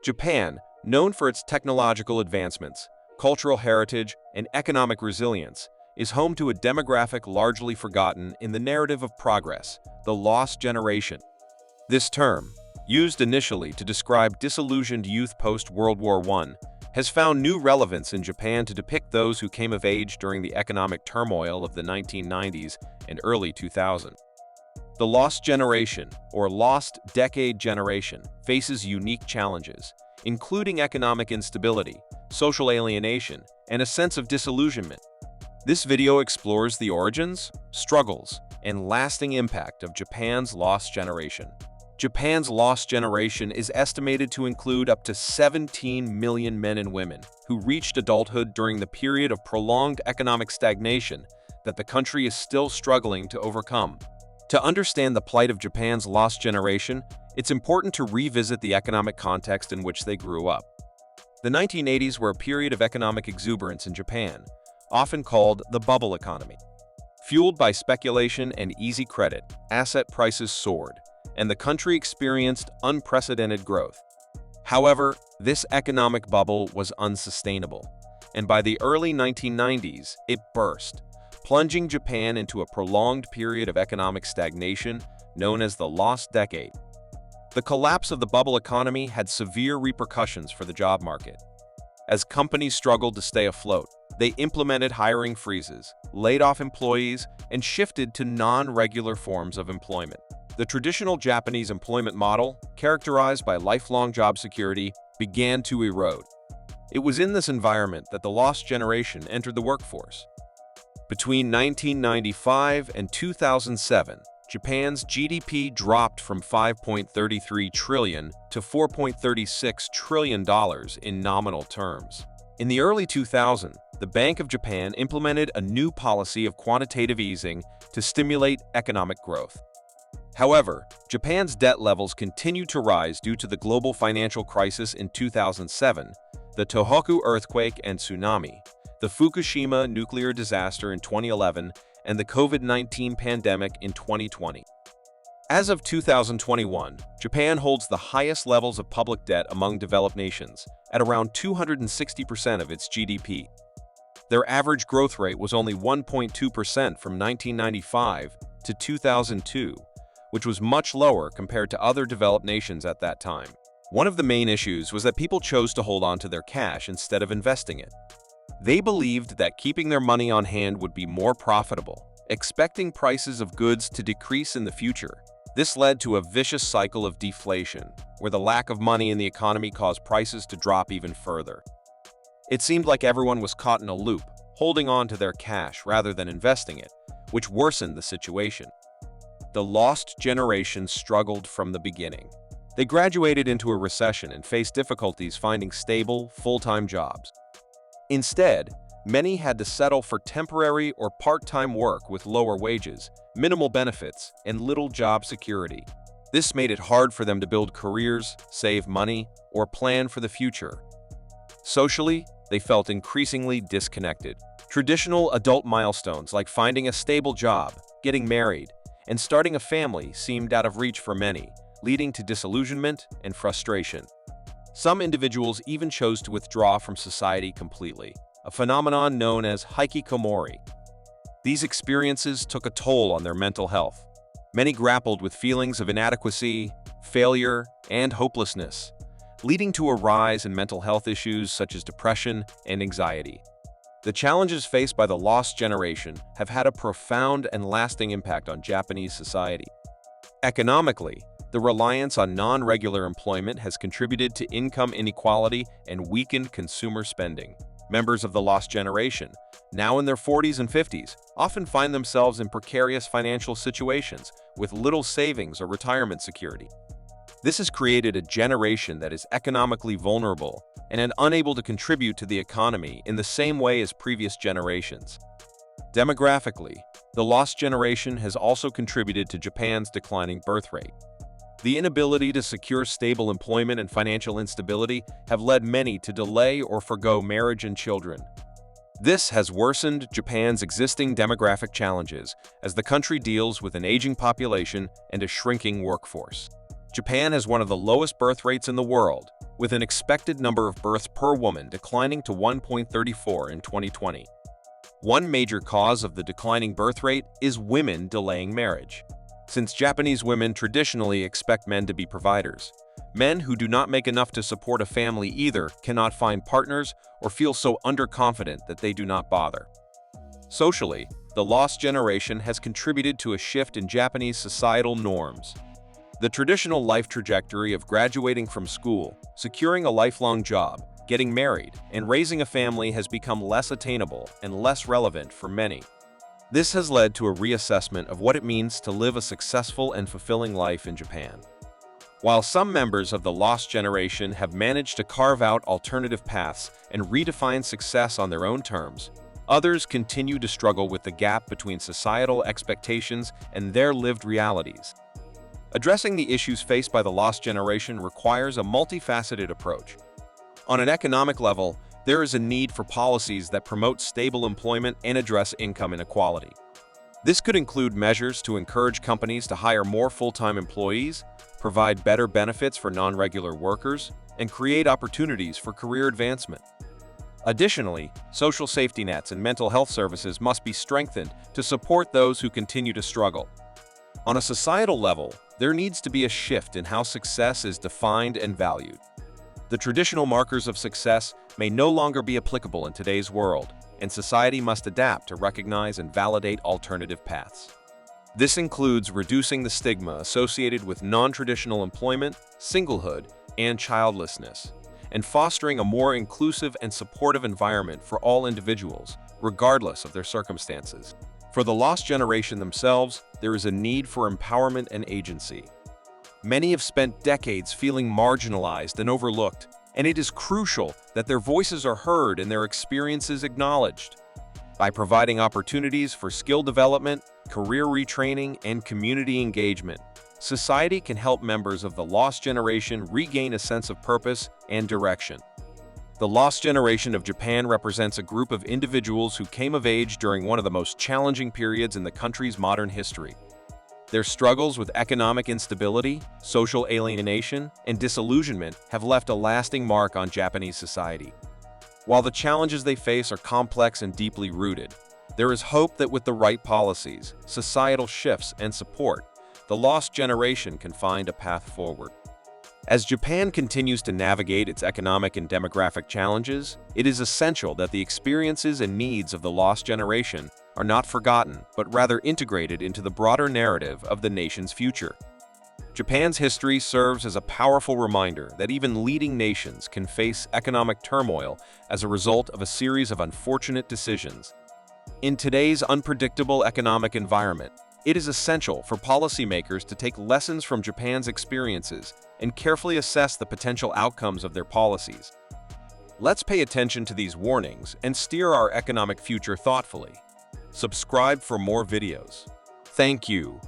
Japan, known for its technological advancements, cultural heritage, and economic resilience, is home to a demographic largely forgotten in the narrative of progress, the lost generation. This term, used initially to describe disillusioned youth post-World War I, has found new relevance in Japan to depict those who came of age during the economic turmoil of the 1990s and early 2000s. The lost generation, or lost decade generation, faces unique challenges, including economic instability, social alienation, and a sense of disillusionment. This video explores the origins, struggles, and lasting impact of Japan's lost generation. Japan's lost generation is estimated to include up to 17 million men and women who reached adulthood during the period of prolonged economic stagnation that the country is still struggling to overcome. To understand the plight of Japan's lost generation, it's important to revisit the economic context in which they grew up. The 1980s were a period of economic exuberance in Japan, often called the bubble economy. Fueled by speculation and easy credit, asset prices soared, and the country experienced unprecedented growth. However, this economic bubble was unsustainable, and by the early 1990s, it burst, plunging Japan into a prolonged period of economic stagnation known as the Lost Decade. The collapse of the bubble economy had severe repercussions for the job market. As companies struggled to stay afloat, they implemented hiring freezes, laid off employees, and shifted to non-regular forms of employment. The traditional Japanese employment model, characterized by lifelong job security, began to erode. It was in this environment that the lost generation entered the workforce. Between 1995 and 2007, Japan's GDP dropped from $5.33 trillion to $4.36 trillion in nominal terms. In the early 2000s, the Bank of Japan implemented a new policy of quantitative easing to stimulate economic growth. However, Japan's debt levels continued to rise due to the global financial crisis in 2007, the Tohoku earthquake and tsunami, the Fukushima nuclear disaster in 2011, and the COVID-19 pandemic in 2020. As of 2021, Japan holds the highest levels of public debt among developed nations, at around 260% of its GDP. Their average growth rate was only 1.2% from 1995 to 2002, which was much lower compared to other developed nations at that time. One of the main issues was that people chose to hold on to their cash instead of investing it. They believed that keeping their money on hand would be more profitable, expecting prices of goods to decrease in the future. This led to a vicious cycle of deflation, where the lack of money in the economy caused prices to drop even further. It seemed like everyone was caught in a loop, holding on to their cash rather than investing it, which worsened the situation. The lost generation struggled from the beginning. They graduated into a recession and faced difficulties finding stable, full-time jobs. Instead, many had to settle for temporary or part-time work with lower wages, minimal benefits, and little job security. This made it hard for them to build careers, save money, or plan for the future. Socially, they felt increasingly disconnected. Traditional adult milestones like finding a stable job, getting married, and starting a family seemed out of reach for many, leading to disillusionment and frustration. Some individuals even chose to withdraw from society completely, a phenomenon known as hikikomori. These experiences took a toll on their mental health. Many grappled with feelings of inadequacy, failure, and hopelessness, leading to a rise in mental health issues such as depression and anxiety. The challenges faced by the lost generation have had a profound and lasting impact on Japanese society. Economically, the reliance on non-regular employment has contributed to income inequality and weakened consumer spending. Members of the lost generation, now in their 40s and 50s, often find themselves in precarious financial situations with little savings or retirement security. This has created a generation that is economically vulnerable and unable to contribute to the economy in the same way as previous generations. Demographically, the lost generation has also contributed to Japan's declining birth rate. The inability to secure stable employment and financial instability have led many to delay or forgo marriage and children. This has worsened Japan's existing demographic challenges as the country deals with an aging population and a shrinking workforce. Japan has one of the lowest birth rates in the world, with an expected number of births per woman declining to 1.34 in 2020. One major cause of the declining birth rate is women delaying marriage. Since Japanese women traditionally expect men to be providers, men who do not make enough to support a family either cannot find partners or feel so underconfident that they do not bother. Socially, the lost generation has contributed to a shift in Japanese societal norms. The traditional life trajectory of graduating from school, securing a lifelong job, getting married, and raising a family has become less attainable and less relevant for many. This has led to a reassessment of what it means to live a successful and fulfilling life in Japan. While some members of the lost generation have managed to carve out alternative paths and redefine success on their own terms, others continue to struggle with the gap between societal expectations and their lived realities. Addressing the issues faced by the lost generation requires a multifaceted approach. On an economic level, there is a need for policies that promote stable employment and address income inequality. This could include measures to encourage companies to hire more full-time employees, provide better benefits for non-regular workers, and create opportunities for career advancement. Additionally, social safety nets and mental health services must be strengthened to support those who continue to struggle. On a societal level, there needs to be a shift in how success is defined and valued. The traditional markers of success may no longer be applicable in today's world, and society must adapt to recognize and validate alternative paths. This includes reducing the stigma associated with non-traditional employment, singlehood, and childlessness, and fostering a more inclusive and supportive environment for all individuals, regardless of their circumstances. For the lost generation themselves, there is a need for empowerment and agency. Many have spent decades feeling marginalized and overlooked, and it is crucial that their voices are heard and their experiences acknowledged. By providing opportunities for skill development, career retraining, and community engagement, society can help members of the lost generation regain a sense of purpose and direction. The lost generation of Japan represents a group of individuals who came of age during one of the most challenging periods in the country's modern history. Their struggles with economic instability, social alienation, and disillusionment have left a lasting mark on Japanese society. While the challenges they face are complex and deeply rooted, there is hope that with the right policies, societal shifts, and support, the lost generation can find a path forward. As Japan continues to navigate its economic and demographic challenges, it is essential that the experiences and needs of the lost generation are not forgotten, but rather integrated into the broader narrative of the nation's future. Japan's history serves as a powerful reminder that even leading nations can face economic turmoil as a result of a series of unfortunate decisions. In today's unpredictable economic environment, it is essential for policymakers to take lessons from Japan's experiences and carefully assess the potential outcomes of their policies. Let's pay attention to these warnings and steer our economic future thoughtfully. Subscribe for more videos. Thank you.